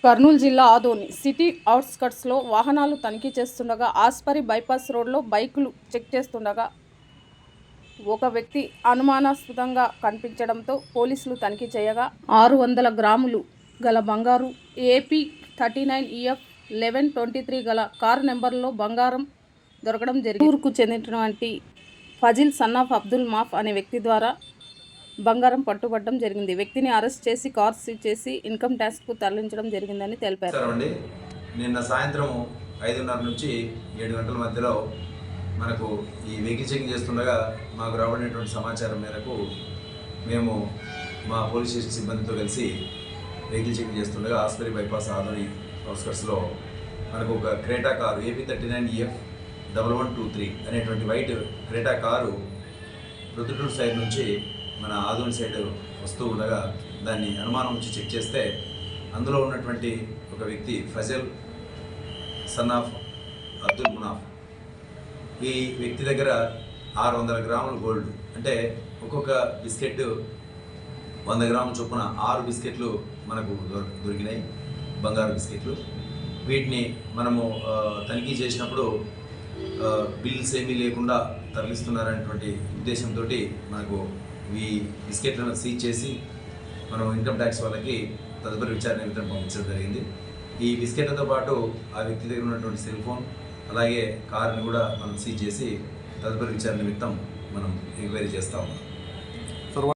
కర్నూలు జిల్లా ఆదోని సిటీ అవుట్స్కట్స్లో వాహనాలు తనిఖీ చేస్తుండగా ఆస్పరి బైపాస్ రోడ్లో బైకులు చెక్ చేస్తుండగా ఒక వ్యక్తి అనుమానాస్పదంగా కనిపించడంతో పోలీసులు తనిఖీ చేయగా 600 గ్రాములు గల బంగారు ఏపీ 39EF 1123 గల కారు నెంబర్లో బంగారం దొరకడం జరిగింది. ఊరుకు చెందినటువంటి ఫజిల్ సన్నాఫ్ అబ్దుల్ మాఫ్ అనే వ్యక్తి ద్వారా బంగారం పట్టుబడడం జరిగింది. వ్యక్తిని అరెస్ట్ చేసి కార్ సీజ్ చేసి ఇన్కమ్ ట్యాక్స్కు తరలించడం జరిగిందని తెలిపారు. నిన్న సాయంత్రం 5:30 నుంచి 7 గంటల మధ్యలో మనకు ఈ వెహికల్ చెకింగ్ చేస్తుండగా మాకు రాబడినటువంటి సమాచారం మేరకు మేము మా పోలీస్ స్టేషన్ సిబ్బందితో కలిసి వెహికల్ చెకింగ్ చేస్తుండగా ఆస్పరి బైపాస్ ఆదోని అవుట్స్కట్స్లో మనకు ఒక క్రేటా కారు ఏపీ 39EF 1123 అనేటువంటి white Creta car Proddatur side నుంచి మన ఆదోని సైడ్ వస్తూ ఉండగా దాన్ని అనుమానం వచ్చి చెక్ చేస్తే అందులో ఉన్నటువంటి ఒక వ్యక్తి ఫజల్ సన్నాఫ్ అబ్దుల్ మునాఫ్, ఈ వ్యక్తి దగ్గర 600 గ్రాముల గోల్డ్, అంటే ఒక్కొక్క బిస్కెట్ 100 గ్రాముల చొప్పున 6 బిస్కెట్లు మనకు దొరికినాయి, బంగారు బిస్కెట్లు. వీటిని మనము తనిఖీ చేసినప్పుడు బిల్స్ ఏమీ లేకుండా తరలిస్తున్నారనేటువంటి ఉద్దేశంతో మనకు ఈ బిస్కెట్లను సీజ్ చేసి మనం ఇన్కమ్ ట్యాక్స్ వాళ్ళకి తదుపరి విచారణ నిమిత్తం పంపించడం జరిగింది. ఈ బిస్కెట్లతో పాటు ఆ వ్యక్తి దగ్గర ఉన్నటువంటి సెల్ ఫోన్ అలాగే కారుని కూడా మనం సీజ్ చేసి తదుపరి విచారణ నిమిత్తం మనం ఎంక్వైరీ చేస్తాము.